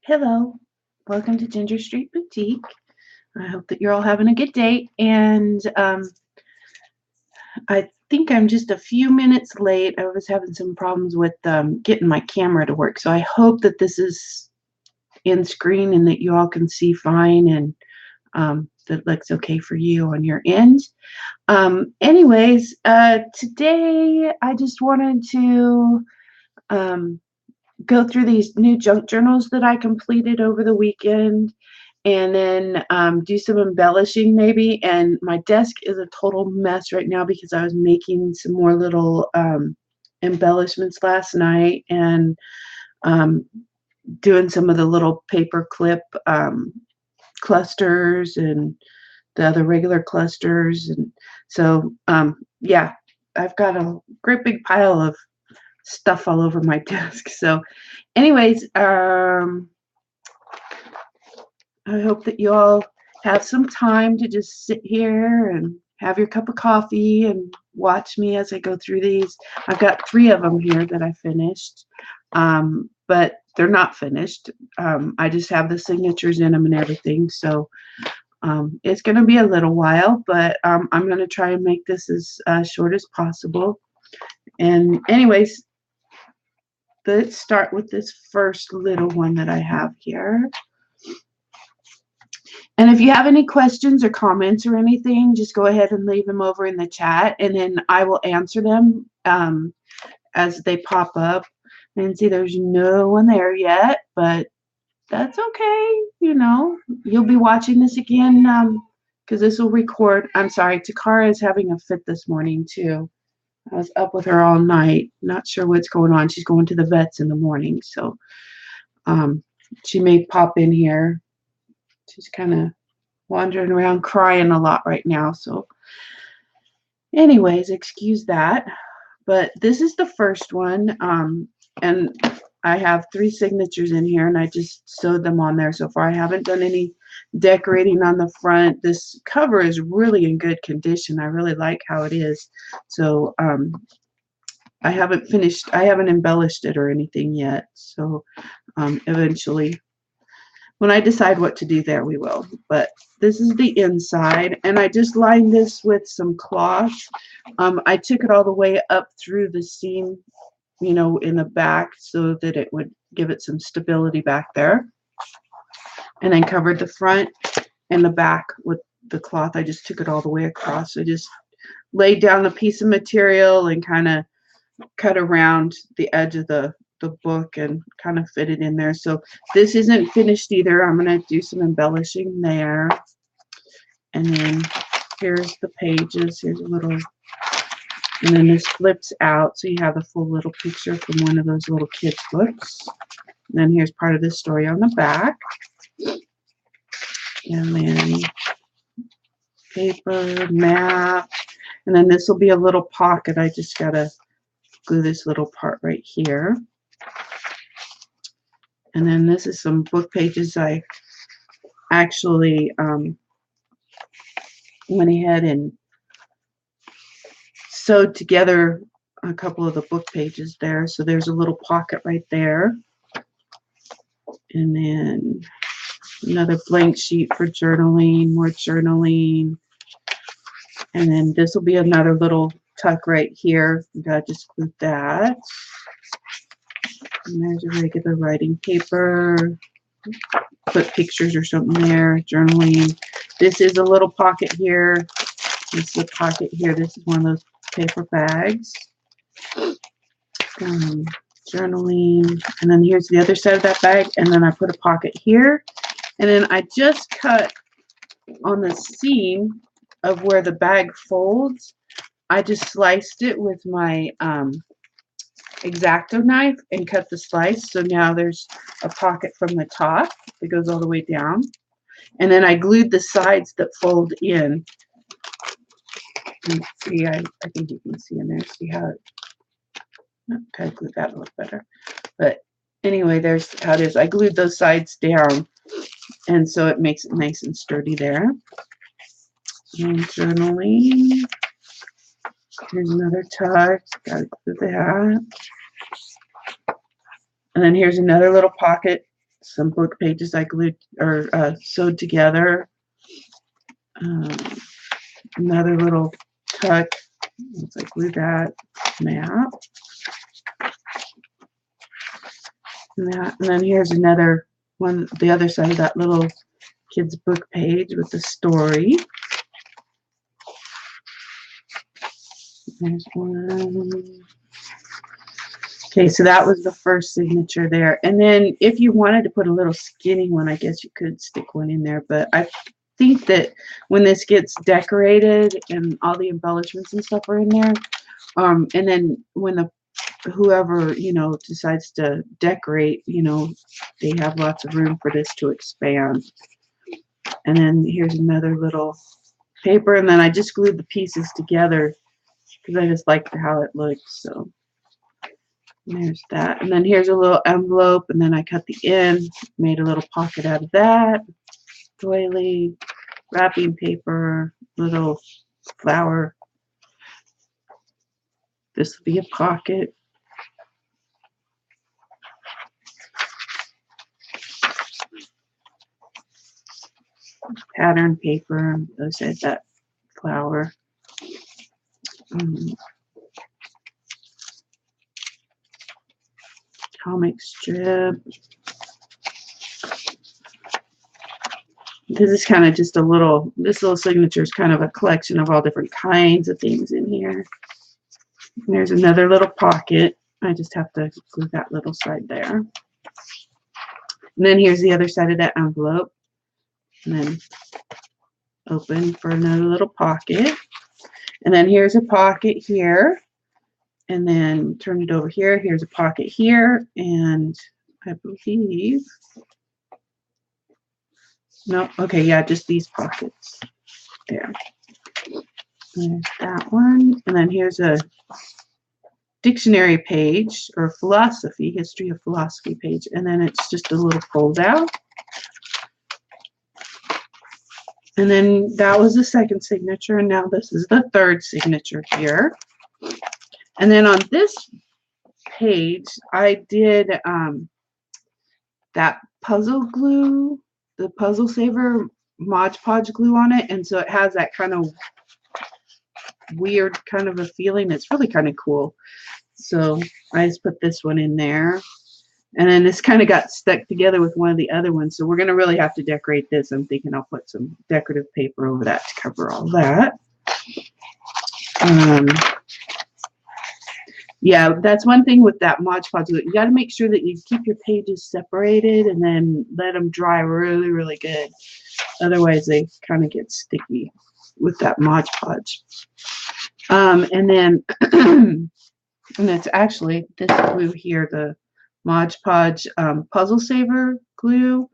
Hello, welcome to Ginger Street Boutique. I hope that you're all having a good day. And I think I'm just a few minutes late. I was having some problems with getting my camera to work. So I hope that this is in screen and that you all can see fine and that looks okay for you on your end. Today I just wanted to um, go through these new junk journals that I completed over the weekend and then do some embellishing maybe. And my desk is a total mess right now because I was making some more little embellishments last night and um, doing some of the little paper clip clusters and the other regular clusters. And so, yeah, I've got a great big pile of stuff all over my desk. So anyways, I hope that you all have some time to just sit here and have your cup of coffee and watch me as I go through these. I've got 3 of them here that I finished, but they're not finished. I just have the signatures in them and everything, so it's going to be a little while, but I'm going to try and make this as short as possible. And anyways, let's start with this first little one that I have here. And if you have any questions or comments or anything, just go ahead and leave them over in the chat, and then I will answer them as they pop up. And see, there's no one there yet, but that's okay. You know, you'll be watching this again because this will record. I'm sorry, Takara is having a fit this morning too. I was up with her all night, not sure what's going on. She's going to the vets in the morning, so she may pop in here. She's kind of wandering around crying a lot right now. So anyways, excuse that. But this is the first one. And I have 3 signatures in here and I just sewed them on there so far. I haven't done any decorating on the front. This cover is really in good condition. I really like how it is. So I haven't embellished it or anything yet. So eventually when I decide what to do there, we will. But this is the inside, and I just lined this with some cloth. I took it all the way up through the seam, you know, in the back so that it would give it some stability back there. And then covered the front and the back with the cloth. I just took it all the way across. I just laid down a piece of material and kind of cut around the edge of the book and kind of fit it in there. So this isn't finished either. I'm going to do some embellishing there. And then here's the pages. Here's a little, and then this flips out so you have the full little picture from one of those little kids books. And then here's part of the story on the back. And then paper, map, and then this will be a little pocket. I just gotta glue this little part right here. And then this is some book pages. I actually went ahead and sewed together a couple of the book pages there. So there's a little pocket right there. And then another blank sheet for journaling, more journaling. And then this will be another little tuck right here. You gotta just glue that. And there's a regular writing paper. Put pictures or something there. Journaling. This is a little pocket here. This is a pocket here. This is one of those paper bags. Journaling. And then here's the other side of that bag. And then I put a pocket here. And then I just cut on the seam of where the bag folds. I just sliced it with my X-Acto knife and cut the slice. So now there's a pocket from the top that goes all the way down. And then I glued the sides that fold in. And see, I think you can see in there. See how it, okay, I glued that a little better. But anyway, there's how it is. I glued those sides down. And so it makes it nice and sturdy there. And journaling. Here's another tuck. Got to glue that. And then here's another little pocket some book pages I glued or sewed together. Another little tuck. Once I glue that map. And then here's another one, the other side of that little kid's book page with the story. There's one. Okay, so that was the first signature there. And then if you wanted to put a little skinny one, I guess you could stick one in there. But I think that when this gets decorated and all the embellishments and stuff are in there, and then when whoever, you know, decides to decorate, you know, they have lots of room for this to expand. And then here's another little paper, and then I just glued the pieces together because I just liked how it looked. So there's that. And then here's a little envelope, and then I cut the end, made a little pocket out of that. Doily, wrapping paper, little flower. This will be a pocket. Pattern paper, those said that flower. Comic strip. This is kind of just a little, this little signature is kind of a collection of all different kinds of things in here. And there's another little pocket. I just have to glue that little side there. And then here's the other side of that envelope. And then open for another little pocket. And then here's a pocket here. And then turn it over here. Here's a pocket here. And I believe, no, okay, yeah, just these pockets there. There's that one. And then here's a dictionary page, or philosophy, history of philosophy page. And then it's just a little fold out. And then that was the second signature, and now this is the third signature here. And then on this page, I did that puzzle glue, the Puzzle Saver Mod Podge glue on it, and so it has that kind of weird kind of a feeling. It's really kind of cool. So I just put this one in there. And then this kind of got stuck together with one of the other ones. So we're going to really have to decorate this. I'm thinking I'll put some decorative paper over that to cover all that. Yeah, that's one thing with that Mod Podge. You got to make sure that you keep your pages separated and then let them dry really, really good. Otherwise, they kind of get sticky with that Mod Podge. And then, and it's actually this glue here, the Mod Podge Puzzle Saver glue.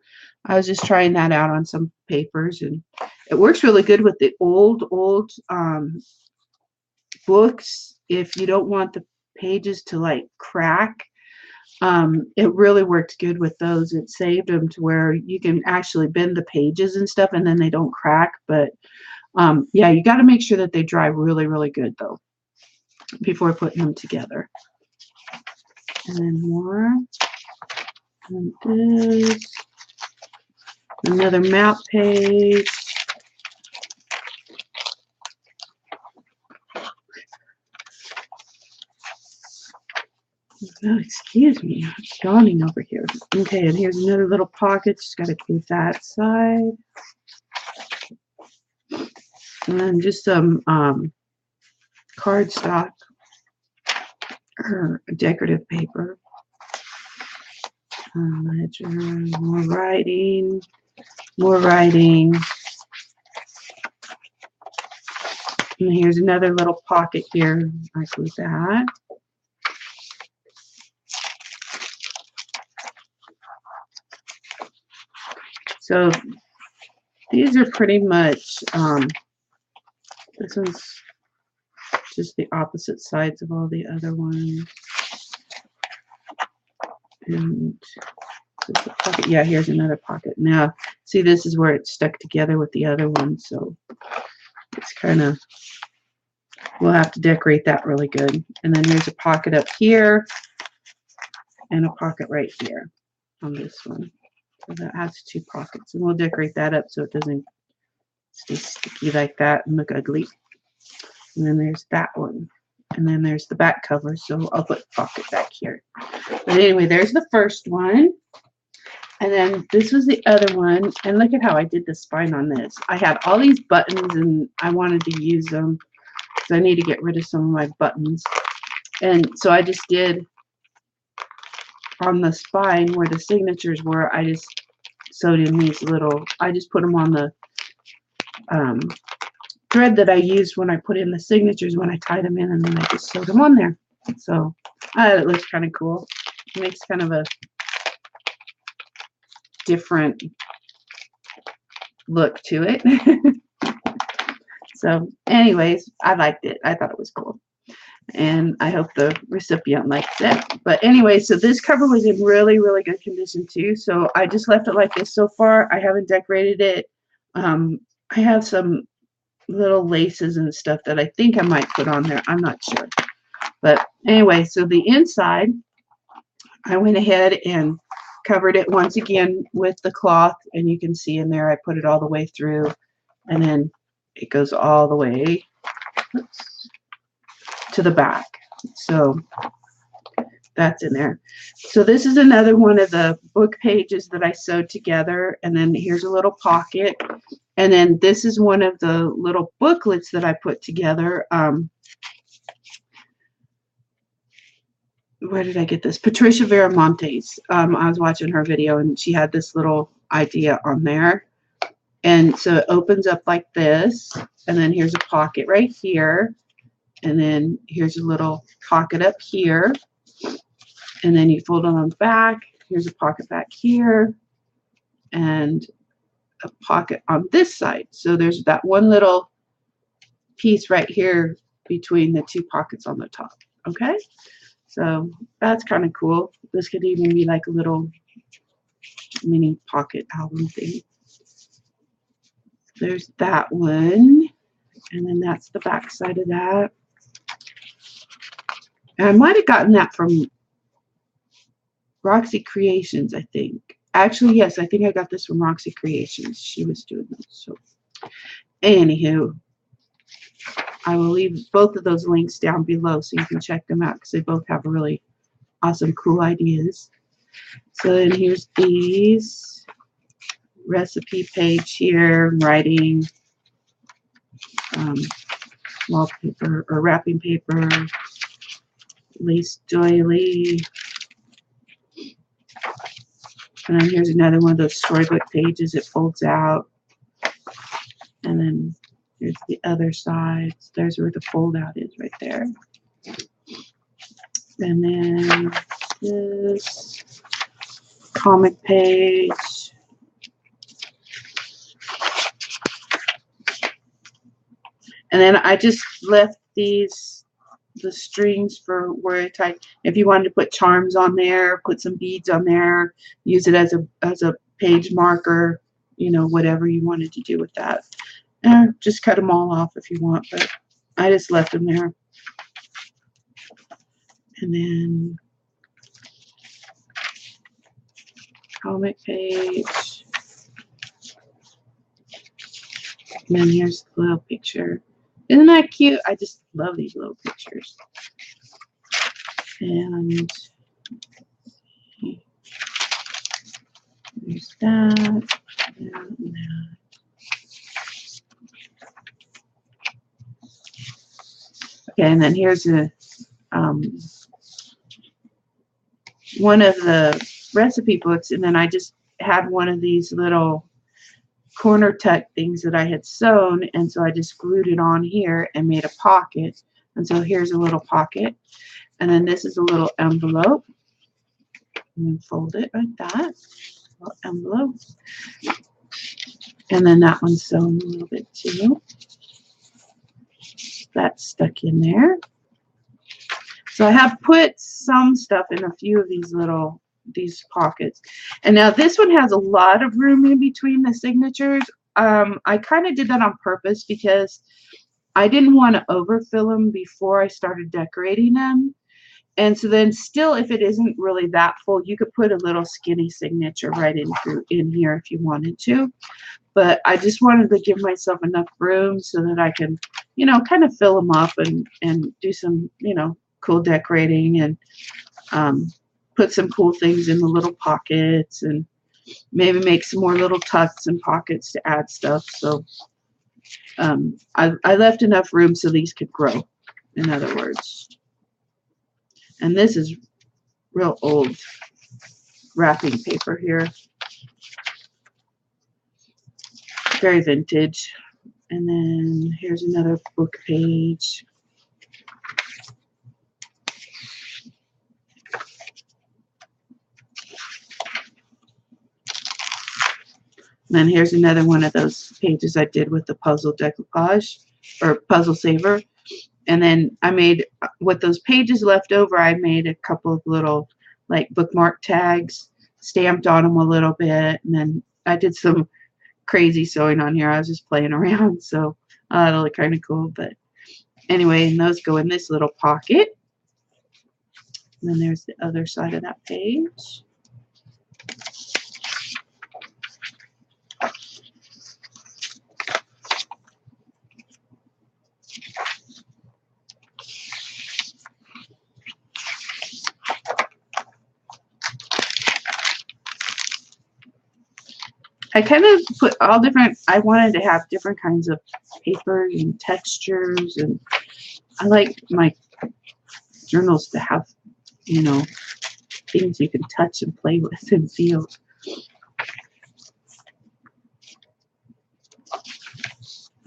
I was just trying that out on some papers, and it works really good with the old books. If you don't want the pages to like crack, it really worked good with those. It saved them to where you can actually bend the pages and stuff, and then they don't crack. But yeah, you got to make sure that they dry really, really good though before putting them together. And then more. And this. Another map page. Oh, excuse me, I'm yawning over here. Okay, and here's another little pocket. Just got to glue that side. And then just some cardstock or decorative paper. Ledger, more writing, more writing. And here's another little pocket here. I glue that. So these are pretty much, this one's just the opposite sides of all the other ones. And pocket. Yeah, here's another pocket. Now, see, this is where it's stuck together with the other one, so it's kind of, we'll have to decorate that really good. And then here's a pocket up here and a pocket right here on this one. So that has 2 pockets, and we'll decorate that up so it doesn't stay sticky like that and look ugly. And then there's that one. And then there's the back cover, so I'll put pocket back here. But anyway, there's the first one. And then this was the other one. And look at how I did the spine on this. I had all these buttons and I wanted to use them because I need to get rid of some of my buttons. And so I just did on the spine where the signatures were, I just sewed in these little, I just put them on the thread that I used when I put in the signatures when I tied them in, and then I just sewed them on there. So it looks kind of cool. It makes kind of a different look to it. So anyways, I liked it. I thought it was cool. And I hope the recipient likes it. But anyway, so this cover was in really, really good condition too. So I just left it like this so far. I haven't decorated it. I have some little laces and stuff that I think I might put on there. I'm not sure. But anyway, so the inside, I went ahead and covered it once again with the cloth. And you can see in there, I put it all the way through. And then it goes all the way to the back. So that's in there. So this is another one of the book pages that I sewed together. And then here's a little pocket. And then this is one of the little booklets that I put together. Where did I get this? Patricia Veramontes. I was watching her video and she had this little idea on there. And so it opens up like this. And then here's a pocket right here. And then here's a little pocket up here. And then you fold it on the back. Here's a pocket back here. And a pocket on this side. So there's that one little piece right here between the 2 pockets on the top. Okay? So that's kind of cool. This could even be like a little mini pocket album thing. There's that one. And then that's the back side of that. And I might have gotten that from Roxy Creations, I think. Actually, yes, I think I got this from Roxy Creations. She was doing this. So, anywho, I will leave both of those links down below so you can check them out because they both have really awesome, cool ideas. So then here's these recipe page here, writing, wallpaper or wrapping paper, lace doily. And then here's another one of those storybook pages. It folds out. And then here's the other side. There's where the fold out is right there. And then this comic page. And then I just left the strings for where I tie. If you wanted to put charms on there, put some beads on there, use it as a page marker, you know, whatever you wanted to do with that. And just cut them all off if you want, but I just left them there. And then comic page. And then here's the little picture. Isn't that cute? I just love these little pictures. And there's that. And that. Okay, and then here's a one of the recipe books, and then I just had one of these little corner tuck things that I had sewn, and so I just glued it on here and made a pocket. And so here's a little pocket, and then this is a little envelope, and then fold it like that, little envelope, and then that one's sewn a little bit too. That's stuck in there. So I have put some stuff in a few of these pockets. And now this one has a lot of room in between the signatures. I kind of did that on purpose because I didn't want to overfill them before I started decorating them. And so then still, if it isn't really that full, you could put a little skinny signature right in here if you wanted to. But I just wanted to give myself enough room so that I can, you know, kind of fill them up and do some, you know, cool decorating and put some cool things in the little pockets and maybe make some more little tucks and pockets to add stuff. So I left enough room so these could grow, in other words. And this is real old wrapping paper here. Very vintage. And then here's another book page. And then here's another one of those pages I did with the puzzle decoupage or puzzle saver. And then I made, with those pages left over, I made a couple of little like bookmark tags, stamped on them a little bit. And then I did some crazy sewing on here. I was just playing around. So that'll look kind of cool. But anyway, and those go in this little pocket. And then there's the other side of that page. I kind of put all different, I wanted to have different kinds of papers and textures, and I like my journals to have, you know, things you can touch and play with and feel.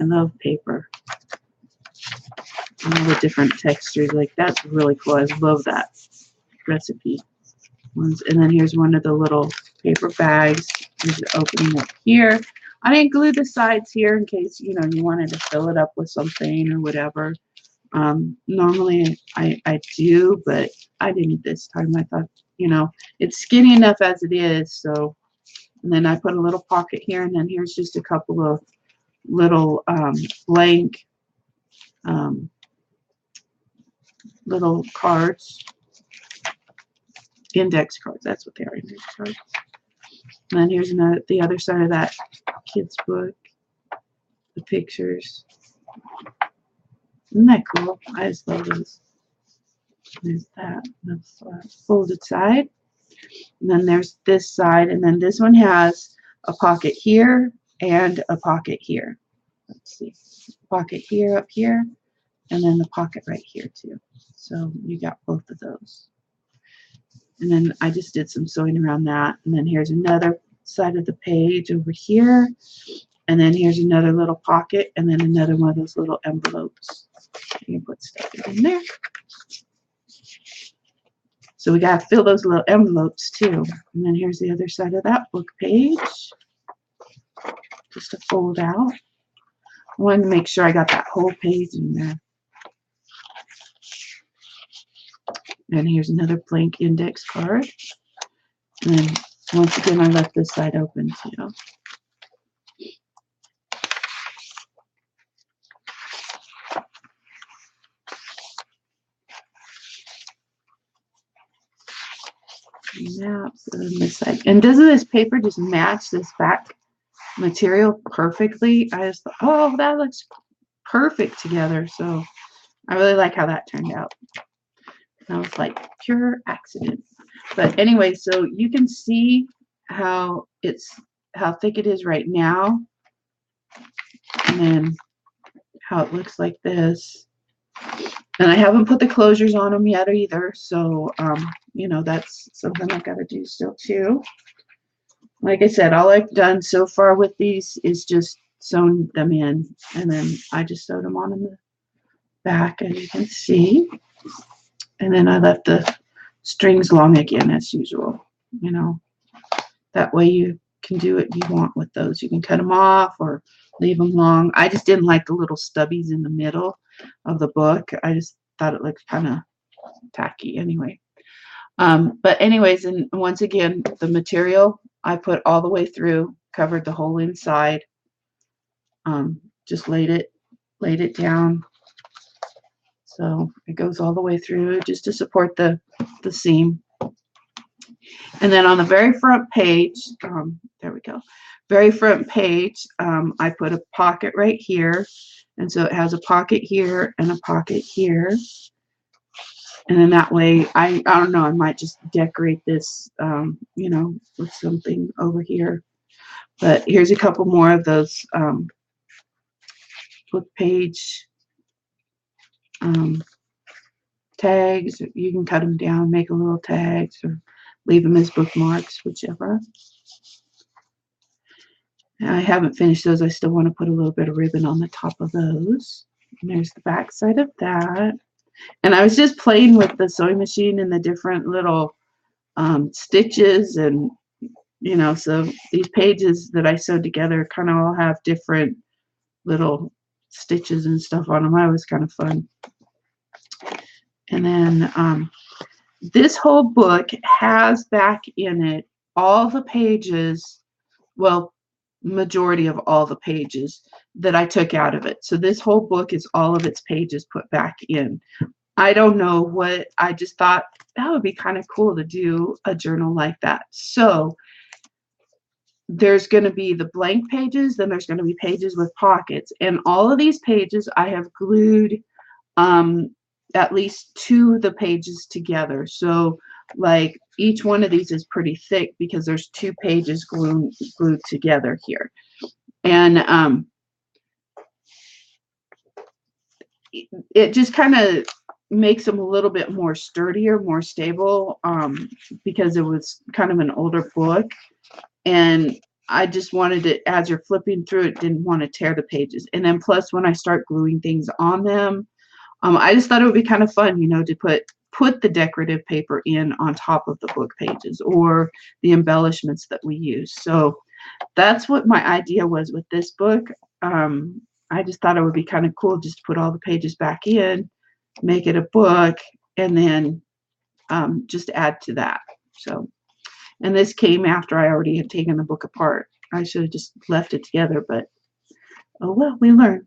I love paper. And all the different textures, like that's really cool. I love that recipe ones. And then here's one of the little paper bags. There's an opening up here. I didn't glue the sides here in case, you know, you wanted to fill it up with something or whatever. Normally I do, but I didn't this time. I thought, you know, it's skinny enough as it is. So, and then I put a little pocket here, and then here's just a couple of little blank little cards, index cards. That's what they are, index cards. And then here's another, the other side of that kid's book, the pictures. Isn't that cool? I just love those. There's that. That's folded side. And then there's this side, and then this one has a pocket here and a pocket here. Let's see. Pocket here, up here, and then the pocket right here too. So you got both of those. And then I just did some sewing around that. And then here's another side of the page over here. And then here's another little pocket, and then another one of those little envelopes. You can put stuff in there. So we got to fill those little envelopes too. And then here's the other side of that book page. Just to fold out. I wanted to make sure I got that whole page in there. And here's another blank index card. And then once again, I left this side open too. Maps on this side. And doesn't this paper just match this back material perfectly? I just thought, oh, that looks perfect together. So I really like how that turned out. That was like pure accident. But anyway, so you can see how thick it is right now, and then how it looks like this. And I haven't put the closures on them yet either, so you know, that's something I've got to do still too. Like I said, all I've done so far with these is just sewn them in, and then I just sewed them on in the back, as you can see. And then I left the strings long again, as usual. You know, that way you can do what you want with those. You can cut them off or leave them long. I just didn't like the little stubbies in the middle of the book. I just thought it looked kind of tacky anyway. But anyways, and once again, the material I put all the way through, covered the whole inside. Just laid it down So it goes all the way through just to support the seam. And then on the very front page, there we go, very front page, I put a pocket right here. And so it has a pocket here and a pocket here. And then that way, I don't know, I might just decorate this, you know, with something over here. But here's a couple more of those book page tags. You can cut them down, make a little tags, or leave them as bookmarks, whichever. I haven't finished those. I still want to put a little bit of ribbon on the top of those. And there's the back side of that. And I was just playing with the sewing machine and the different little stitches, and you know, so these pages that I sewed together kind of all have different little stitches and stuff on them. That was kind of fun. And then this whole book has back in it all the pages, well, majority of all the pages that I took out of it. So this whole book is all of its pages put back in. I don't know what, I just thought that would be kind of cool to do a journal like that. So there's going to be the blank pages, then there's going to be pages with pockets, and all of these pages I have glued at least 2 of the pages together. So like each one of these is pretty thick because there's 2 pages glued together here. And it just kind of makes them a little bit more sturdier, more stable, because it was kind of an older book. And I just wanted it, as you're flipping through it, didn't want to tear the pages. And then plus when I start gluing things on them, I just thought it would be kind of fun, you know, to put the decorative paper in on top of the book pages or the embellishments that we use. So that's what my idea was with this book. I just thought it would be kind of cool just to put all the pages back in, make it a book, and then just add to that. So, and this came after I already had taken the book apart. I should have just left it together, but oh well, we learn.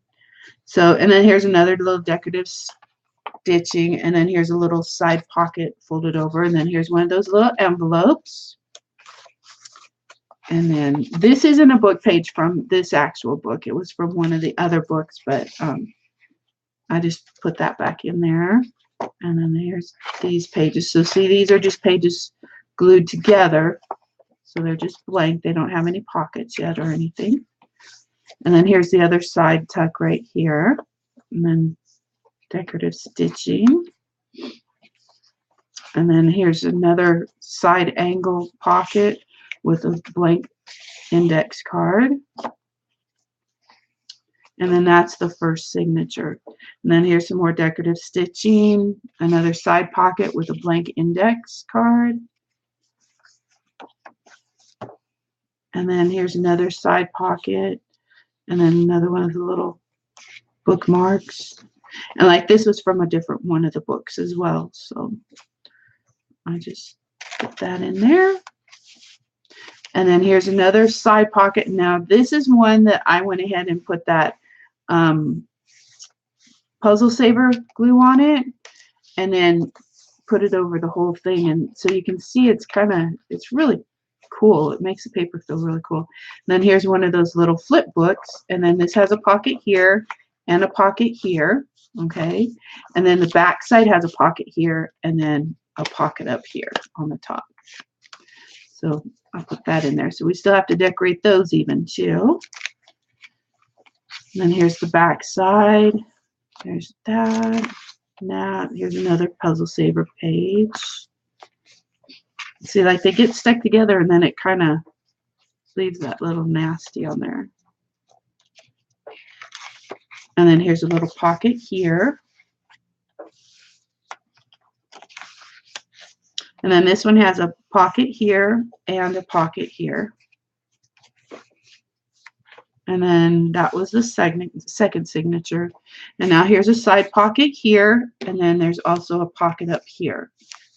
So, and then here's another little decorative stitching, and then here's a little side pocket folded over, and then here's one of those little envelopes. And then this isn't a book page from this actual book. It was from one of the other books, but I just put that back in there. And then there's these pages. So see, these are just pages glued together. So they're just blank. They don't have any pockets yet or anything. And then here's the other side tuck right here. And then decorative stitching. And then here's another side angle pocket with a blank index card. And then that's the first signature. And then here's some more decorative stitching, another side pocket with a blank index card. And then here's another side pocket, and then another one of the little bookmarks. And like this was from a different one of the books as well. So I just put that in there. And then here's another side pocket. Now this is one that I went ahead and put that puzzle saver glue on it, and then put it over the whole thing. And so you can see it's really cool. It makes the paper feel really cool. And then here's one of those little flip books, and then this has a pocket here and a pocket here. Okay, and then the back side has a pocket here and then a pocket up here on the top. So I'll put that in there. So we still have to decorate those even too. And then here's the back side. There's that. Now here's another puzzle saver page. See, like they get stuck together and then it kind of leaves that little nasty on there. And then here's a little pocket here. And then this one has a pocket here and a pocket here. And then that was the second signature. And now here's a side pocket here, and then there's also a pocket up here.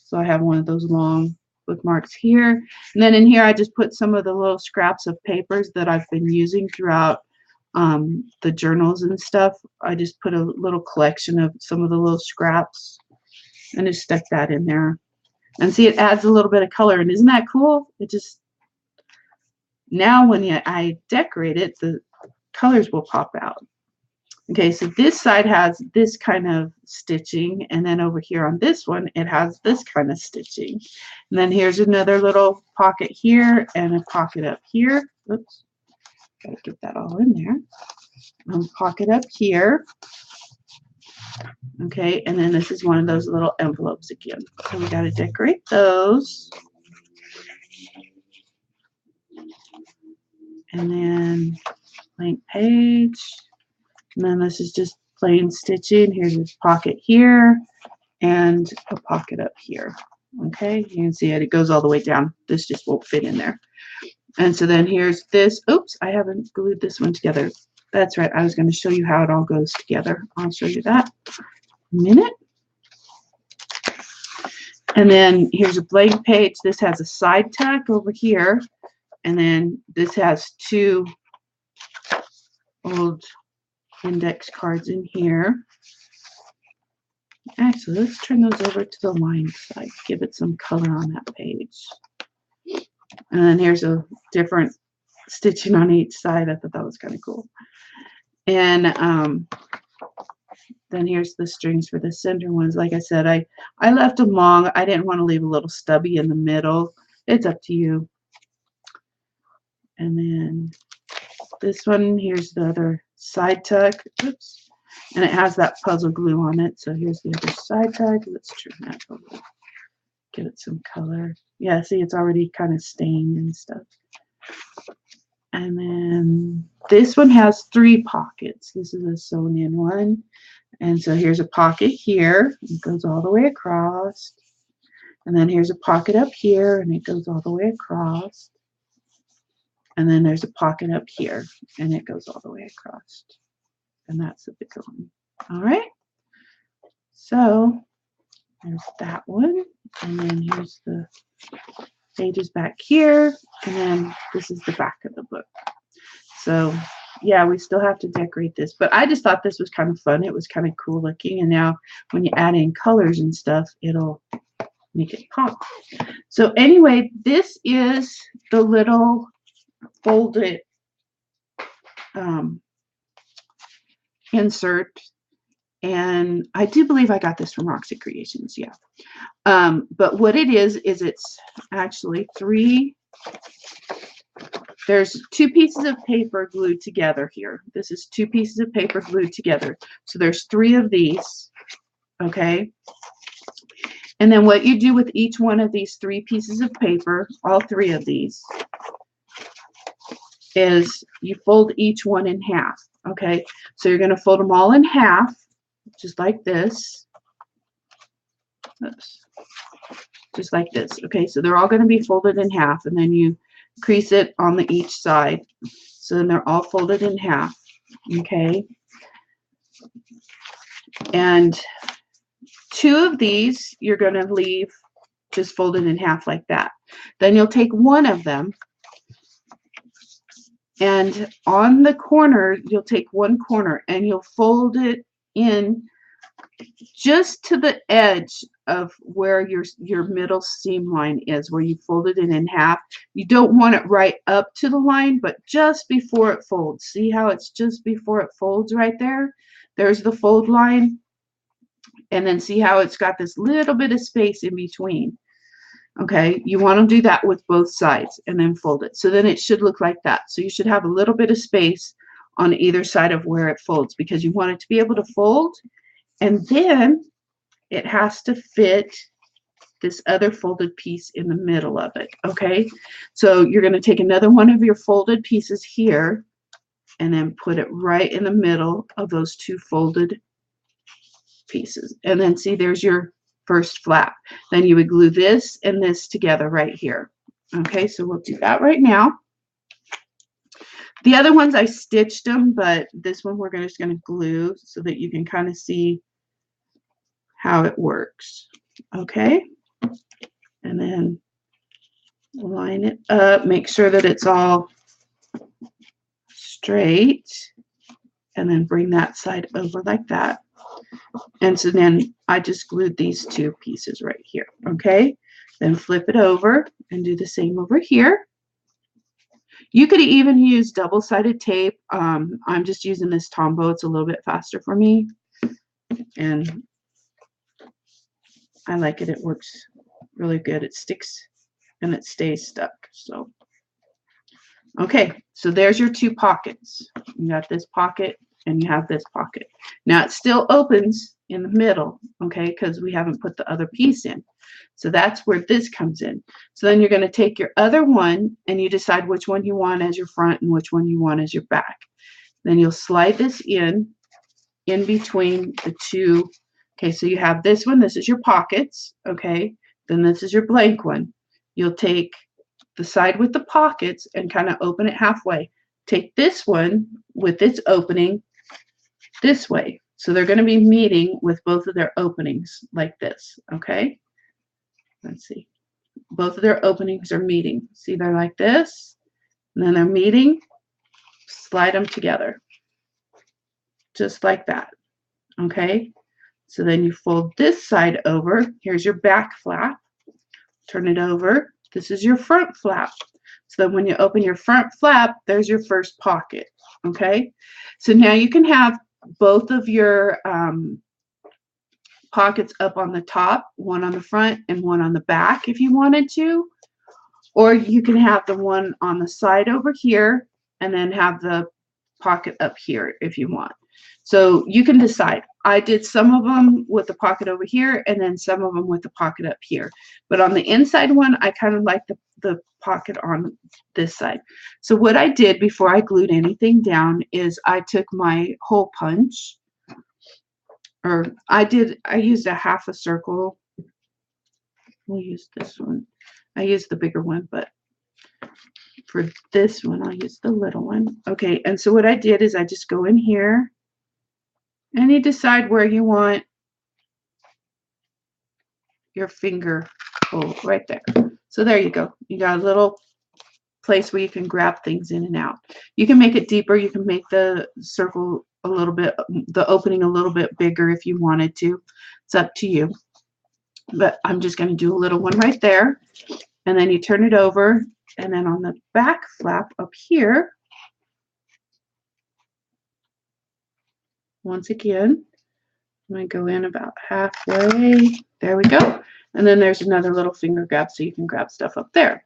So I have one of those long bookmarks here. And then in here I just put some of the little scraps of papers that I've been using throughout the journals and stuff. I just put a little collection of some of the little scraps and just stuck that in there. And see, it adds a little bit of color. And isn't that cool? It just, now when I decorate it, the colors will pop out. Okay, so this side has this kind of stitching, and then over here on this one, it has this kind of stitching. And then here's another little pocket here and a pocket up here. Oops, gotta get that all in there. Pocket up here. Okay, and then this is one of those little envelopes again. So we gotta decorate those. And then blank page. And then this is just plain stitching. Here's a pocket here and a pocket up here. Okay, you can see it. It goes all the way down. This just won't fit in there. And so then here's this. Oops, I haven't glued this one together. That's right. I was going to show you how it all goes together. I'll show you that in a minute. And then here's a blank page. This has a side tuck over here. And then this has two old index cards in here. Actually, let's turn those over to the lined side. Give it some color on that page. And then here's a different stitching on each side. I thought that was kind of cool. And then here's the strings for the center ones. Like I said, I left them long. I didn't want to leave a little stubby in the middle. It's up to you. And then this one, here's the other side tuck. Oops. And it has that puzzle glue on it. So here's the other side tuck. Let's turn that over. Give it some color. Yeah, see, it's already kind of stained and stuff. And then this one has 3 pockets. This is a sewn in one. And so here's a pocket here. It goes all the way across. And then here's a pocket up here, and it goes all the way across. And then there's a pocket up here, and it goes all the way across. And that's the bigger one. All right. So there's that one. And then here's the pages back here. And then this is the back of the book. So yeah, we still have to decorate this. But I just thought this was kind of fun. It was kind of cool looking. And now when you add in colors and stuff, it'll make it pop. So anyway, this is the little folded insert, and I do believe I got this from Roxy Creations, yeah. But what it is it's actually 3, there's 2 pieces of paper glued together here. This is 2 pieces of paper glued together. So there's 3 of these, okay? And then what you do with each one of these 3 pieces of paper, all 3 of these, is you fold each one in half, okay? So you're going to fold them all in half, just like this. Oops. Just like this, okay? So they're all going to be folded in half, and then you crease it on the each side. So then they're all folded in half, okay? And 2 of these you're going to leave just folded in half like that. Then you'll take one of them, and on the corner, you'll take one corner and you'll fold it in just to the edge of where your middle seam line is, where you folded it in half. You don't want it right up to the line, but just before it folds. See how it's just before it folds right there? There's the fold line. And then see how it's got this little bit of space in between. Okay, you want to do that with both sides and then fold it. So then it should look like that. So you should have a little bit of space on either side of where it folds, because you want it to be able to fold, and then it has to fit this other folded piece in the middle of it. Okay, so you're going to take another one of your folded pieces here and then put it right in the middle of those 2 folded pieces. And then see, there's your first flap. Then you would glue this and this together right here. Okay, so we'll do that right now. The other ones I stitched them, but this one we're just going to glue so that you can kind of see how it works. Okay, and then line it up, make sure that it's all straight, and then bring that side over like that. And so then I just glued these two pieces right here, okay? Then flip it over and do the same over here. You could even use double-sided tape. I'm just using this Tombow. It's a little bit faster for me. And I like it. It works really good. It sticks and it stays stuck. So, okay, so there's your two pockets. You got this pocket and you have this pocket. Now it still opens in the middle, okay, because we haven't put the other piece in. So that's where this comes in. So then you're going to take your other one and you decide which one you want as your front and which one you want as your back. Then you'll slide this in between the two. Okay, so you have this one. This is your pockets, okay? Then this is your blank one. You'll take the side with the pockets and kind of open it halfway. Take this one with its opening this way. So they're going to be meeting with both of their openings like this, okay? Let's see. Both of their openings are meeting. See, they're like this, and then they're meeting. Slide them together, just like that, okay? So then you fold this side over. Here's your back flap. Turn it over. This is your front flap. So then when you open your front flap, there's your first pocket, okay? So now you can have both of your pockets up on the top, one on the front and one on the back if you wanted to. Or you can have the one on the side over here and then have the pocket up here if you want. So you can decide. I did some of them with the pocket over here and then some of them with the pocket up here. But on the inside one, I kind of like the pocket on this side. So what I did before I glued anything down is I took my hole punch, or I used a half a circle. We'll use this one. I used the bigger one, but for this one, I'll use the little one. Okay, and so what I did is I just go in here and you decide where you want your finger hole right there. So there you go. You got a little place where you can grab things in and out. You can make it deeper. You can make the circle a little bit, the opening a little bit bigger if you wanted to. It's up to you. But I'm just going to do a little one right there. And then you turn it over. And then on the back flap up here, once again, I'm going to go in about halfway. There we go. And then there's another little finger grab so you can grab stuff up there.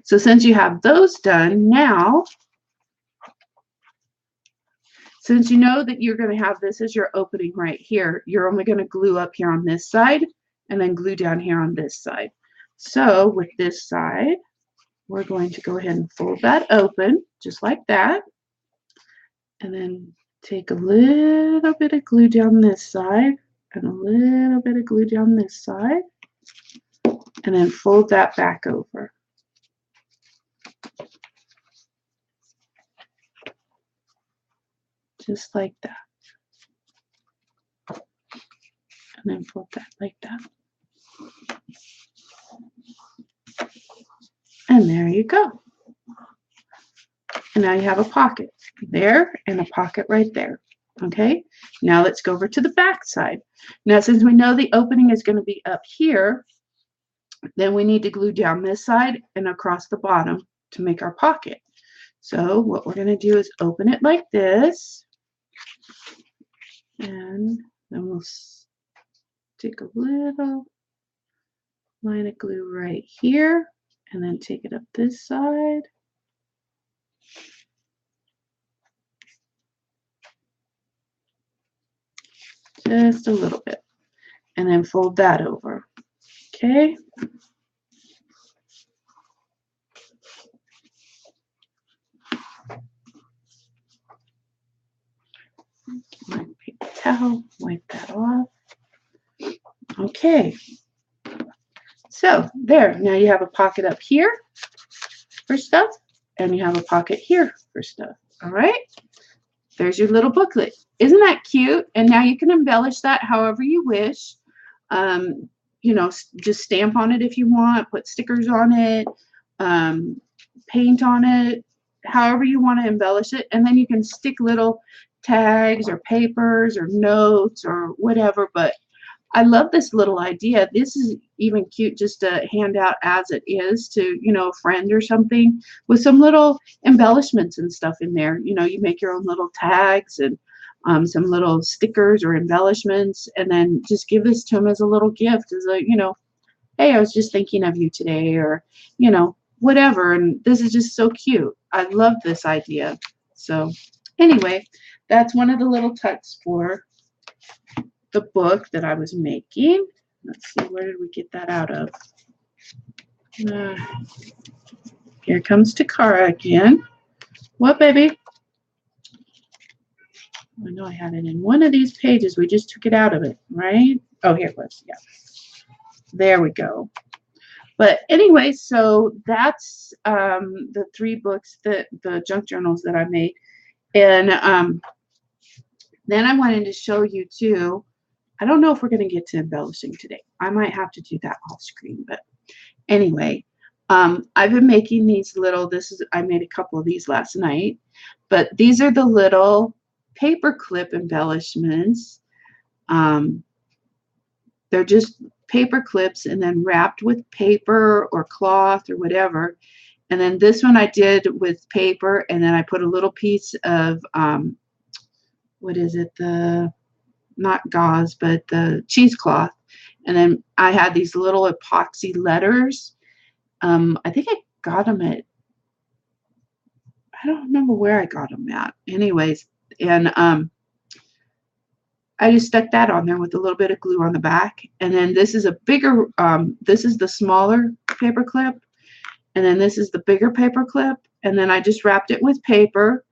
So since you have those done, now, since you know that you're going to have this as your opening right here, you're only going to glue up here on this side and then glue down here on this side. So with this side, we're going to go ahead and fold that open just like that. And then take a little bit of glue down this side and a little bit of glue down this side. And then fold that back over. Just like that. And then fold that like that. And there you go. And now you have a pocket there and a pocket right there. Okay, now let's go over to the back side. Now, since we know the opening is going to be up here, then we need to glue down this side and across the bottom to make our pocket. So what we're going to do is open it like this. And then we'll stick a little line of glue right here. And then take it up this side. Just a little bit. And then fold that over. Okay. My paper towel, wipe that off. Okay. So there, now you have a pocket up here for stuff, and you have a pocket here for stuff. All right. There's your little booklet. Isn't that cute? And now you can embellish that however you wish. You know, just stamp on it if you want, put stickers on it, paint on it, however you want to embellish it. And then you can stick little tags or papers or notes or whatever, but I love this little idea. This is even cute just to hand out as it is to, you know, a friend or something with some little embellishments and stuff in there. You know, you make your own little tags and some little stickers or embellishments, and then just give this to them as a little gift, as a, you know, hey, I was just thinking of you today, or, you know, whatever. And this is just so cute. I love this idea. So anyway, that's one of the little tucks for the book that I was making. Let's see, where did we get that out of? Uh, Here comes Takara again. What, baby? I know I had it in one of these pages. We just took it out of it, right? Oh, here it was. Yeah. There we go. But anyway, so that's the 3 books, that the junk journals that I made. And then I wanted to show you too. I don't know if we're going to get to embellishing today. I might have to do that off screen. But anyway, I've been making these little, I made a couple of these last night. But these are the little paper clip embellishments. They're just paper clips and then wrapped with paper or cloth or whatever. And then this one I did with paper, and then I put a little piece of what is it, not gauze, but the cheesecloth. And then I had these little epoxy letters. I think I got them at, I don't remember where I got them at. Anyways, and I just stuck that on there with a little bit of glue on the back. And then this is a bigger, this is the smaller paper clip. And then this is the bigger paper clip. And then I just wrapped it with paper.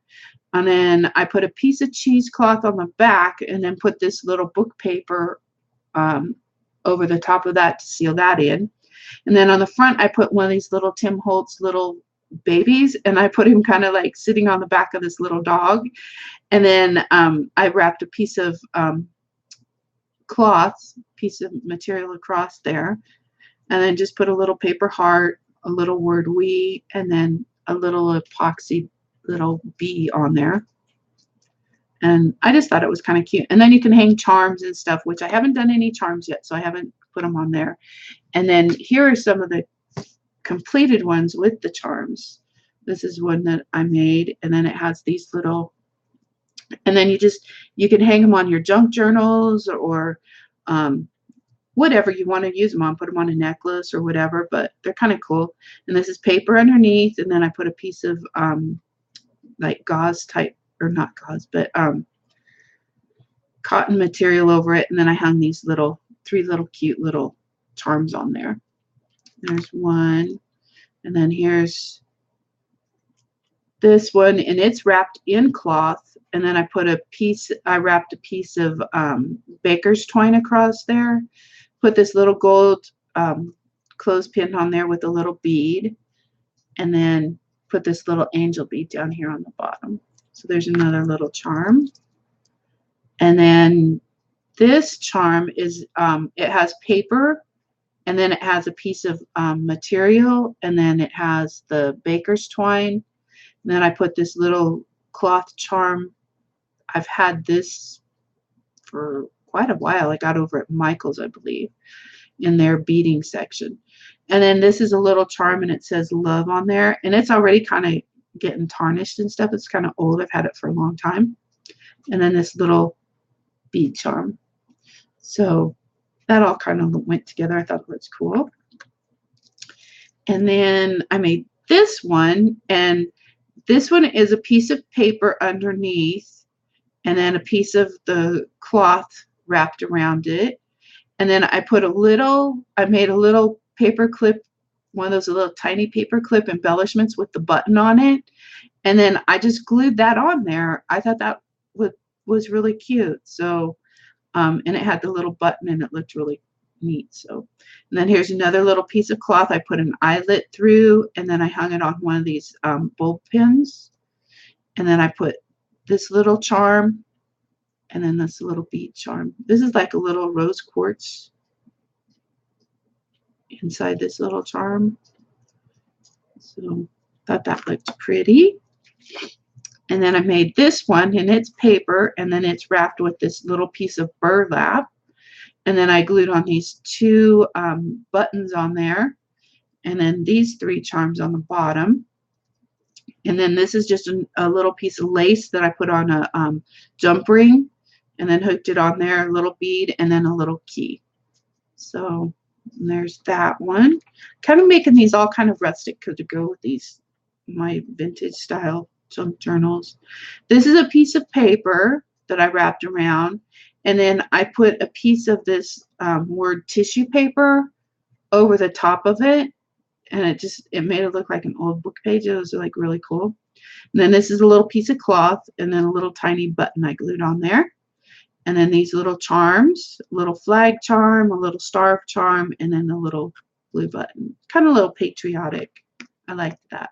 And then I put a piece of cheesecloth on the back and then put this little book paper over the top of that to seal that in. And then on the front, I put one of these little Tim Holtz little babies, and I put him kind of like sitting on the back of this little dog. And then I wrapped a piece of cloth, piece of material across there, and then just put a little paper heart, a little word "we," and then a little epoxy little bee on there. And I just thought it was kind of cute. And then you can hang charms and stuff, which I haven't done any charms yet, so I haven't put them on there. And then here are some of the completed ones with the charms. This is one that I made, and then it has these little, and then you can hang them on your junk journals or whatever you want to use them on. Put them on a necklace or whatever, but they're kind of cool. And this is paper underneath, and then I put a piece of like gauze type, or not gauze, but cotton material over it, and then I hung these 3 little cute little charms on there. There's one, and then here's this one, and it's wrapped in cloth, and then I wrapped a piece of baker's twine across there, put this little gold clothespin on there with a little bead, and then put this little angel bead down here on the bottom. So there's another little charm. And then this charm is, it has paper, and then it has a piece of material, and then it has the baker's twine. And then I put this little cloth charm. I've had this for quite a while. I got over at Michael's, I believe, in their beading section. And then this is a little charm, and it says love on there. And it's already kind of getting tarnished and stuff. It's kind of old. I've had it for a long time. And then this little bead charm. So that all kind of went together. I thought it was cool. And then I made this one, and this one is a piece of paper underneath, and then a piece of the cloth wrapped around it. And then I made a little paper clip, one of those little tiny paper clip embellishments with the button on it. And then I just glued that on there. I thought that was really cute. So, and it had the little button, and it looked really neat. So, and then here's another little piece of cloth I put an eyelet through, and then I hung it on one of these bulb pins. And then I put this little charm, and then this little bead charm. This is like a little rose quartz inside this little charm. So thought that looked pretty. And then I made this one, and it's paper, and then it's wrapped with this little piece of burlap. And then I glued on these two buttons on there, and then these 3 charms on the bottom. And then this is just a little piece of lace that I put on a jump ring, and then hooked it on there, a little bead, and then a little key. So there's that one. Kind of making these all kind of rustic to go with these, my vintage style junk journals. This is a piece of paper that I wrapped around, and then I put a piece of this word tissue paper over the top of it, and it made it look like an old book page. It was like really cool. And then this is a little piece of cloth, and then a little tiny button I glued on there. And then these little charms, a little flag charm, a little star charm, and then a little blue button. Kind of a little patriotic. I like that.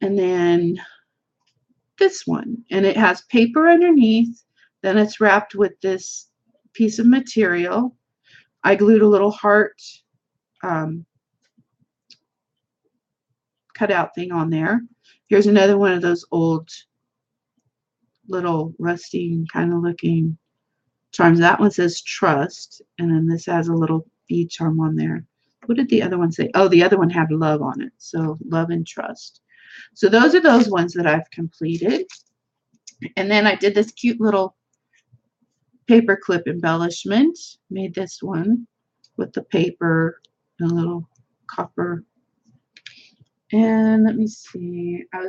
And then this one, and it has paper underneath. Then it's wrapped with this piece of material. I glued a little heart cutout thing on there. Here's another one of those old little rusty kind of looking charms. That one says trust, and then this has a little bead charm on there. What did the other one say? Oh, the other one had love on it. So love and trust. So those are those ones that I've completed. And then I did this cute little paper clip embellishment. Made this one with the paper and a little copper. And let me see. I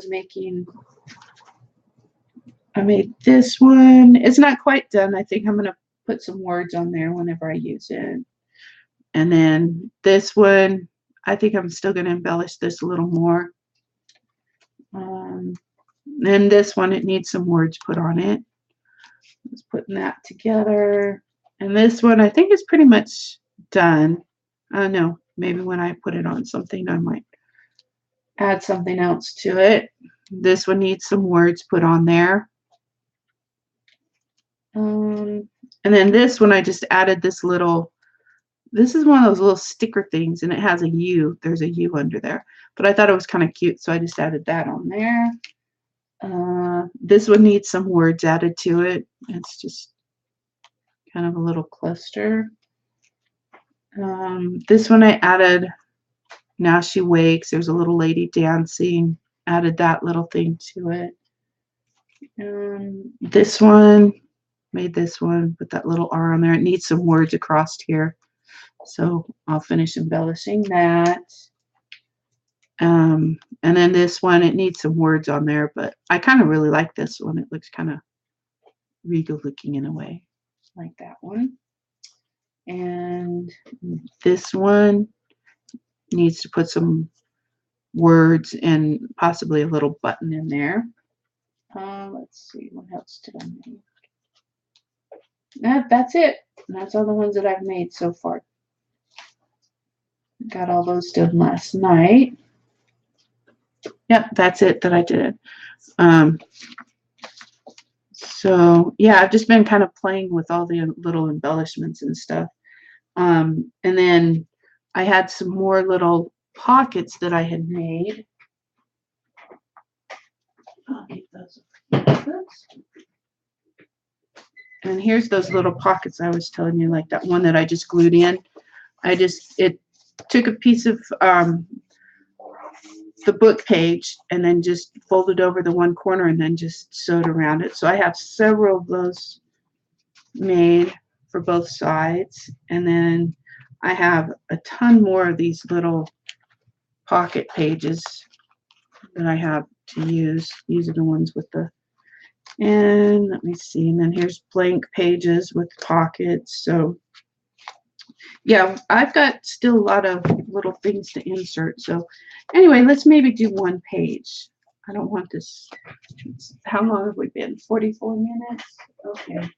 made this one. It's not quite done. I think I'm going to put some words on there whenever I use it. And then this one, I think I'm still going to embellish this a little more. Then this one, it needs some words put on it. Just putting that together. And this one, I think is pretty much done. I don't know. Maybe when I put it on something, I might add something else to it. This one needs some words put on there. And then this one, I just added this little, this is one of those little sticker things, and it has a U. There's a U under there. But I thought it was kind of cute, so I just added that on there. This one needs some words added to it. It's just kind of a little cluster. This one I added, now she wakes. There's a little lady dancing. Added that little thing to it. This one, made this one, put that little R on there. It needs some words across here. So I'll finish embellishing that. And then this one, it needs some words on there, but I kind of really like this one. It looks kind of regal looking in a way. Like that one. And this one needs to put some words and possibly a little button in there. Let's see, what else did I make? That's it. That's all the ones that I've made so far. Got all those done last night. Yep, that's it that I did. So yeah, I've just been kind of playing with all the little embellishments and stuff. And then I had some more little pockets that I had made. I'll get those. And here's those little pockets I was telling you, like that one that I just glued in. It took a piece of the book page and then just folded over the one corner and then just sewed around it. So I have several of those made for both sides. And then I have a ton more of these little pocket pages that I have to use. These are the ones with the, and let me see, and then here's blank pages with pockets. So yeah, I've got still a lot of little things to insert. So anyway, let's maybe do one page. I don't want this. How long have we been? 44 minutes? Okay.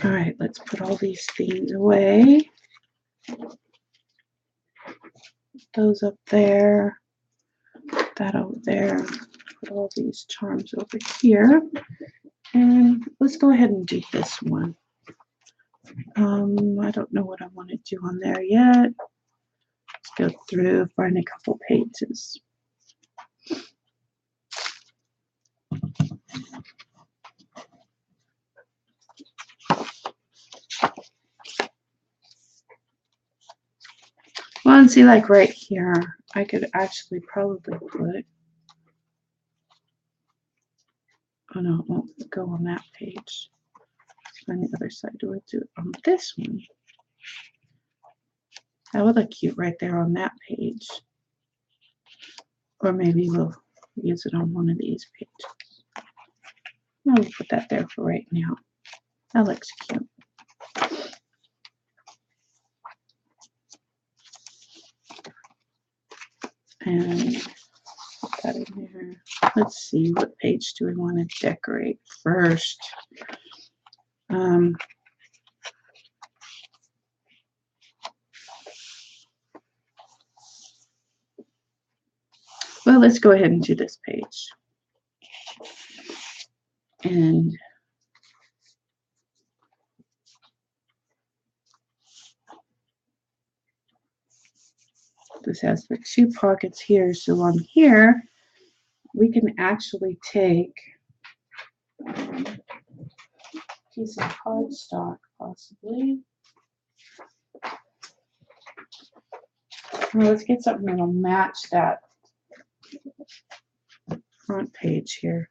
All right, let's put all these things away. Those up there, that over there. Put all these charms over here. And let's go ahead and do this one. I don't know what I want to do on there yet. Go through, find a couple pages. Well, and see, like right here, I could actually probably put, oh no, it won't go on that page. On the other side, do I do it on this one? That would look cute right there on that page. Or maybe we'll use it on one of these pages. I'll put that there for right now. That looks cute. And put that in there. Let's see, what page do we want to decorate first? Well, let's go ahead and do this page. And this has the 2 pockets here. So on here, we can actually take a piece of cardstock, possibly. Well, let's get something that'll match that front page here.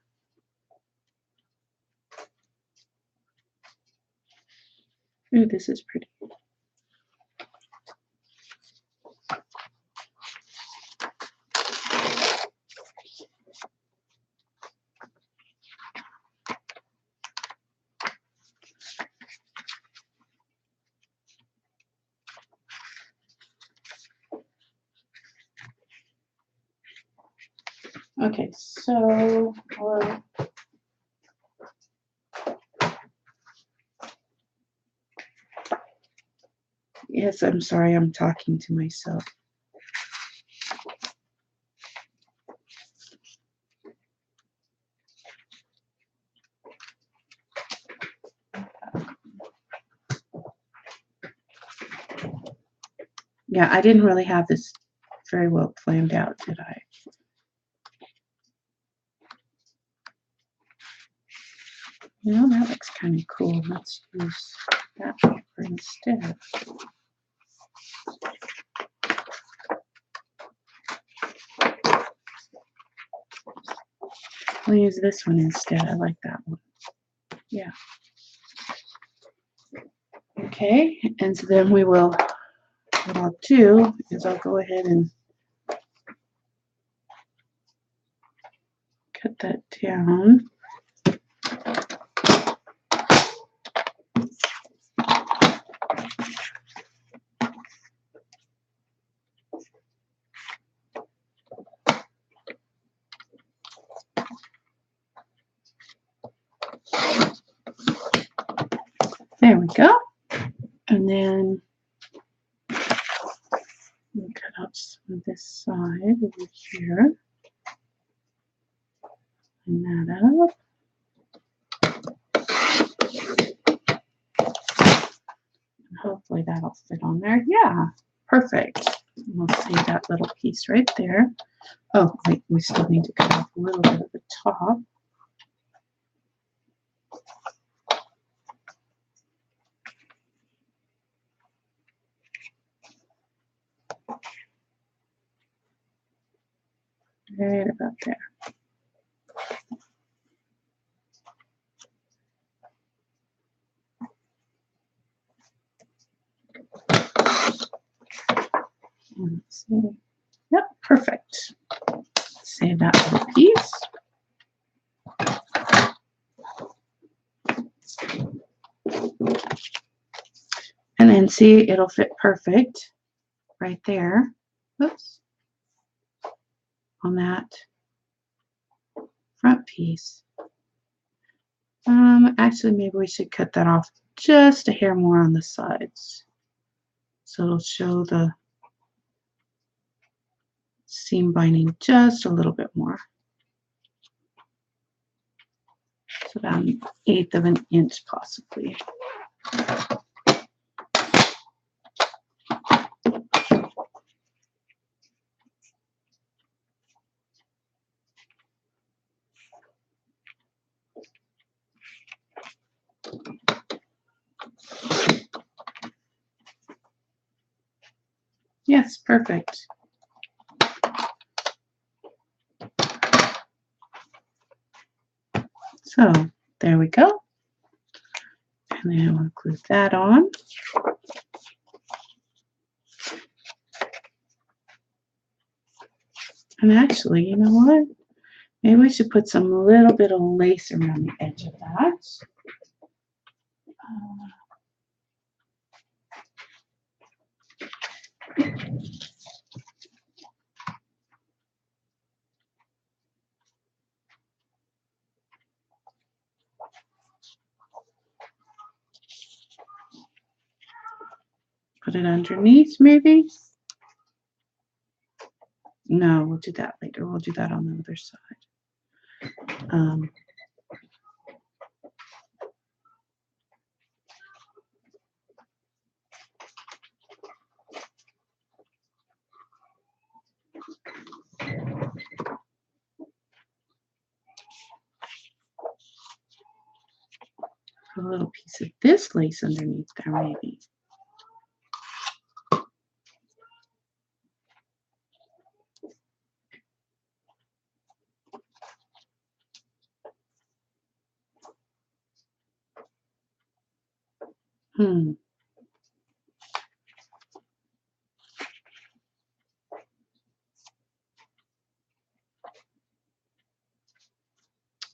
Ooh, this is pretty. Okay, so yes, I'm sorry, I'm talking to myself. Yeah, I didn't really have this very well planned out, did I? You know, that looks kind of cool. Let's use that paper instead. I'll use this one instead. I like that one. Yeah. Okay, and so then we will, what I'll do is I'll go ahead and cut that down. There we go. And then we'll cut out some of this side over here. Line that up. And hopefully that'll fit on there. Yeah, perfect. We'll save that little piece right there. Oh, wait, we still need to cut off a little bit of the top. Right about there. Let's see. Yep, perfect. Save that little piece. And then see, it'll fit perfect right there. Oops. On that front piece. Actually, maybe we should cut that off just a hair more on the sides. So it'll show the seam binding just a little bit more. So about 1/8 of an inch possibly. Yes, perfect. So there we go. And then we'll glue that on. And actually, you know what? Maybe we should put some little bit of lace around the edge of that. Put it underneath, maybe. No, we'll do that later. We'll do that on the other side. Put a little piece of this lace underneath there, maybe.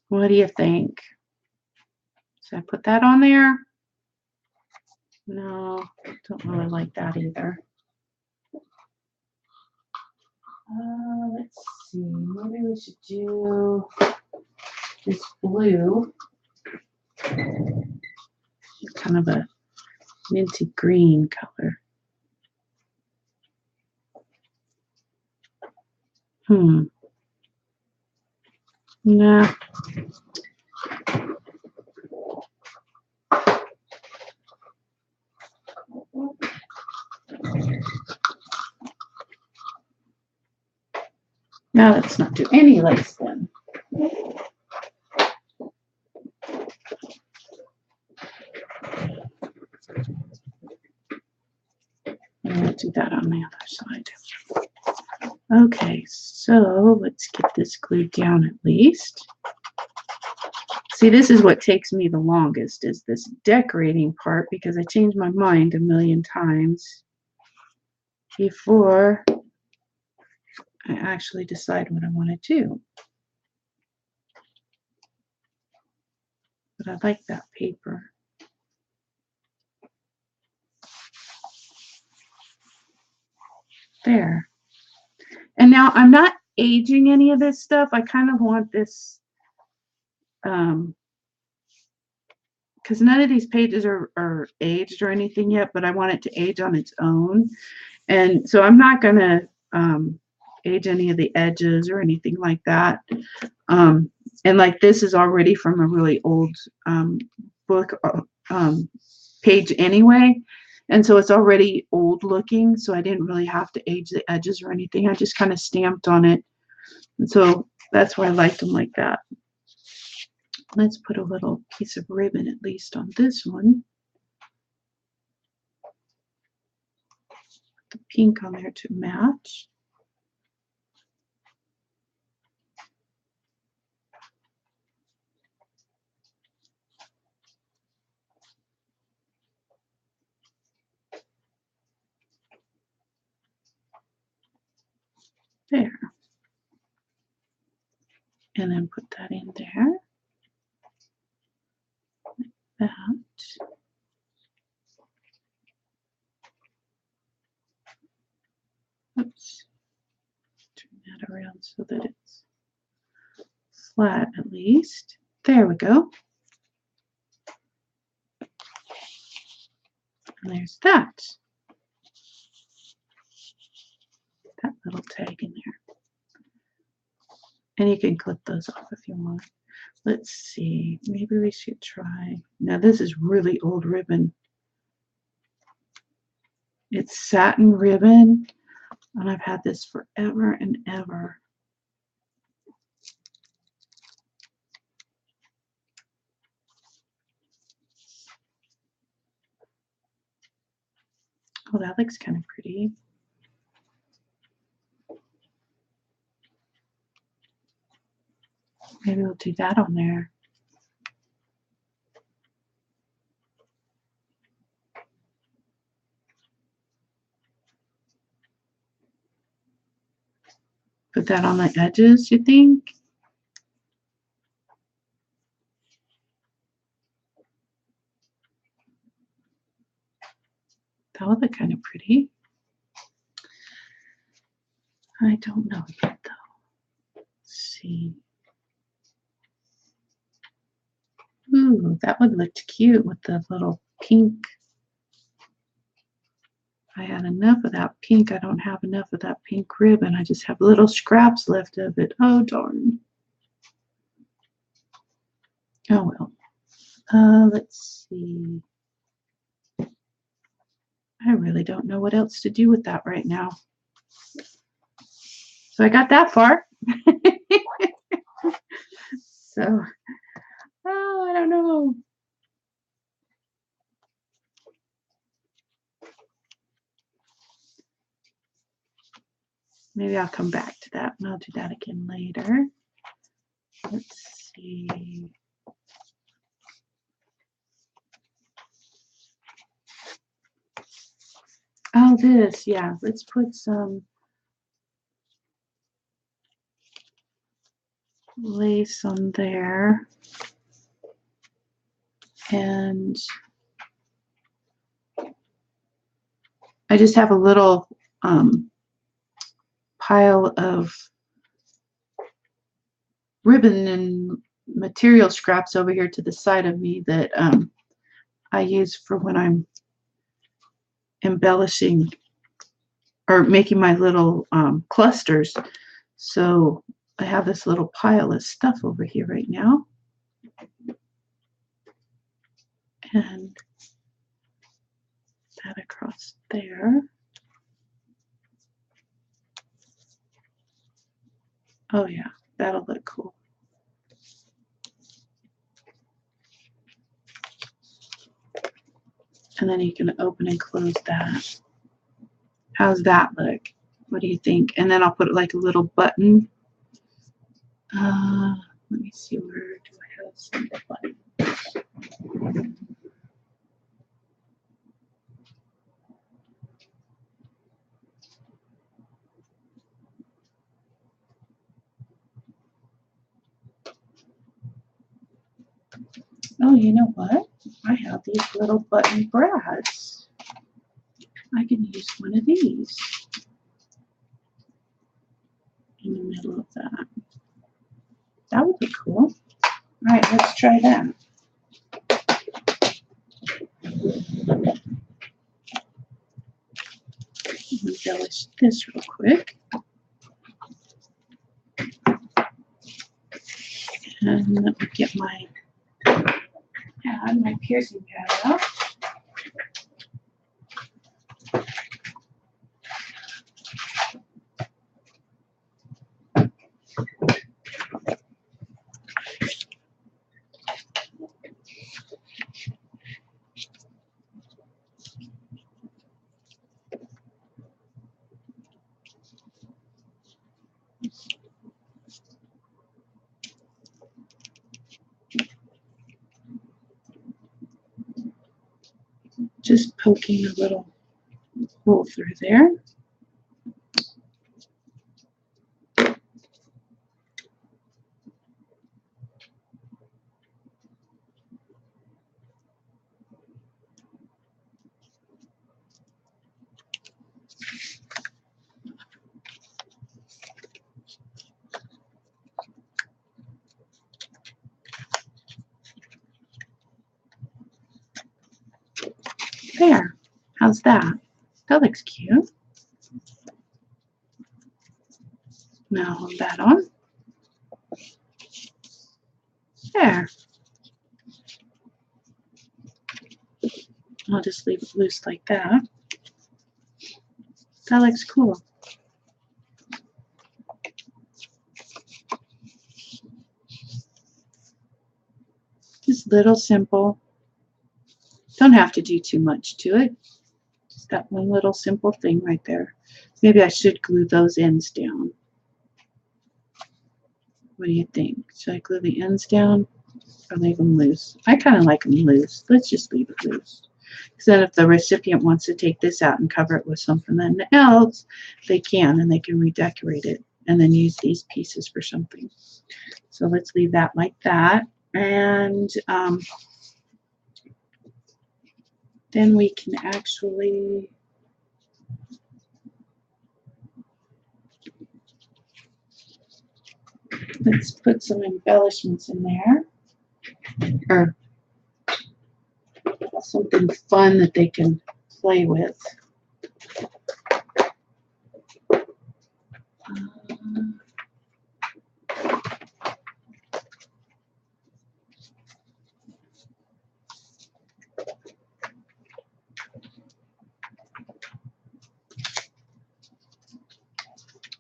What do you think? Should I put that on there? No, don't really like that either. Let's see. Maybe we should do this blue. Kind of a minty green color. Nah. Now let's not do any lace then. And we'll do that on the other side. Okay, so let's get this glued down at least. See, this is what takes me the longest, is this decorating part, because I change my mind a million times before I actually decide what I want to do. But I like that paper. There. And now I'm not aging any of this stuff. I kind of want this, because none of these pages are aged or anything yet, but I want it to age on its own. And so I'm not going to age any of the edges or anything like that. And like this is already from a really old book page anyway. And so it's already old looking. So I didn't really have to age the edges or anything. I just kind of stamped on it. And so that's why I liked them like that. Let's put a little piece of ribbon at least on this one. Put the pink on there to match. There. And then put that in there. Like that. Oops. Turn that around so that it's flat at least. There we go. And there's that. That little tag in there. And you can clip those off if you want. Let's see. Maybe we should try. Now this is really old ribbon. It's satin ribbon. And I've had this forever and ever. Oh, that looks kind of pretty. Maybe we'll do that on there. Put that on the edges, you think? That would look kind of pretty. I don't know yet, though. Let's see. Ooh, that would look cute with the little pink. I had enough of that pink. I don't have enough of that pink ribbon. I just have little scraps left of it. Oh, darn. Oh, well. Let's see. I really don't know what else to do with that right now. So I got that far. So, oh, I don't know. Maybe I'll come back to that and I'll do that again later. Let's see. Oh, this, yeah. Let's put some lace on there. And I just have a little pile of ribbon and material scraps over here to the side of me that I use for when I'm embellishing or making my little clusters. So I have this little pile of stuff over here right now. And that across there. Oh yeah, that'll look cool. And then you can open and close that. How's that look? What do you think? And then I'll put like a little button. Let me see, where do I have some buttons? Oh, you know what? I have these little button brads. I can use one of these in the middle of that. That would be cool. All right, let's try that. Embellish this real quick. And let me get my piercing pad out. Just poking a little hole through there. There. How's that? That looks cute. Now hold that on. There. I'll just leave it loose like that. That looks cool. Just little simple. Don't have to do too much to it. Just that one little simple thing right there. Maybe I should glue those ends down. What do you think? Should I glue the ends down or leave them loose? I kind of like them loose. Let's just leave it loose. Because then if the recipient wants to take this out and cover it with something else, they can, and they can redecorate it and then use these pieces for something. So let's leave that like that. And then we can actually let's put some embellishments in there, or something fun that they can play with.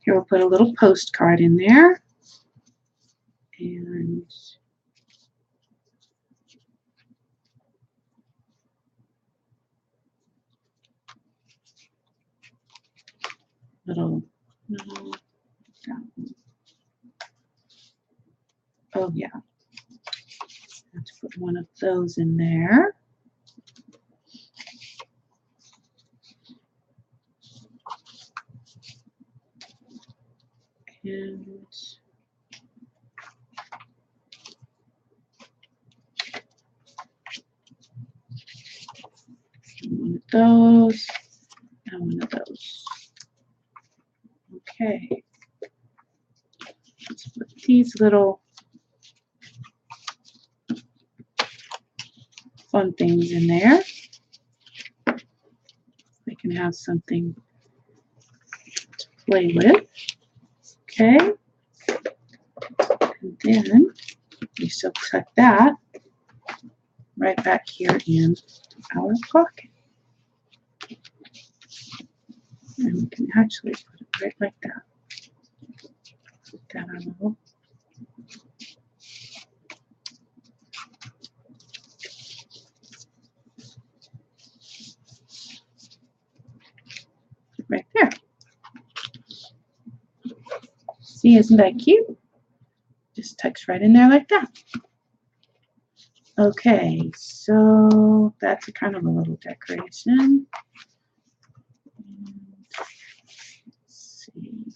Here we'll put a little postcard in there, and little, no, oh yeah, let's put one of those in there. And one of those, and one of those. Okay, let's put these little fun things in there. They can have something to play with. Okay, and then we still tuck that right back here in our pocket. And we can actually put it right like that. Put that on the little. Right there. See, isn't that cute? Just tucks right in there like that. Okay, so that's a kind of a little decoration. Let's see.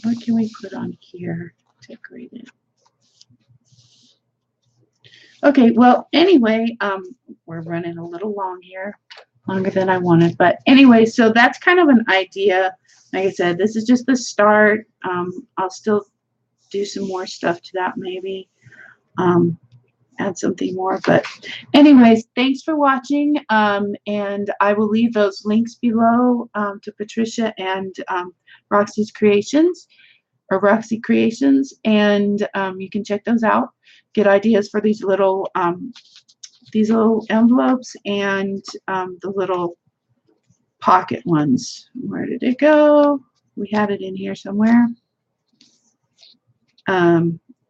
What can we put on here? Decorate it. Okay, well, anyway, we're running a little long here, longer than I wanted. But anyway, so that's kind of an idea. Like I said, this is just the start. I'll still do some more stuff to that maybe. Add something more. But anyways, thanks for watching. And I will leave those links below to Patricia and Roxy's Creations, or Roxy Creations, and you can check those out. Get ideas for these little envelopes and the little pocket ones. Where did it go? We had it in here somewhere.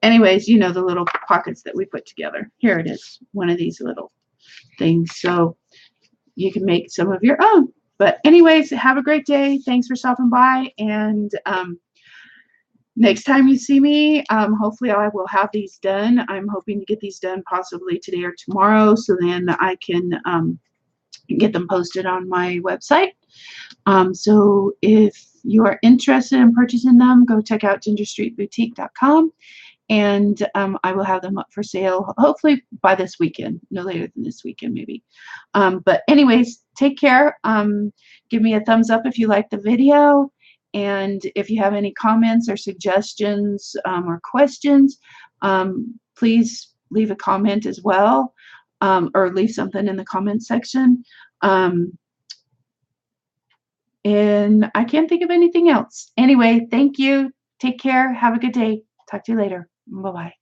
Anyways, you know, the little pockets that we put together. Here it is, one of these little things. So you can make some of your own. But anyways, have a great day. Thanks for stopping by. And next time you see me, hopefully I will have these done. I'm hoping to get these done possibly today or tomorrow, so then I can get them posted on my website. So if you are interested in purchasing them, go check out gingerstreetboutique.com, and I will have them up for sale hopefully by this weekend, no later than this weekend maybe. But anyways, take care. Give me a thumbs up if you like the video. And if you have any comments or suggestions or questions, please leave a comment as well, or leave something in the comment section. And I can't think of anything else. Anyway, thank you. Take care. Have a good day. Talk to you later. Bye-bye.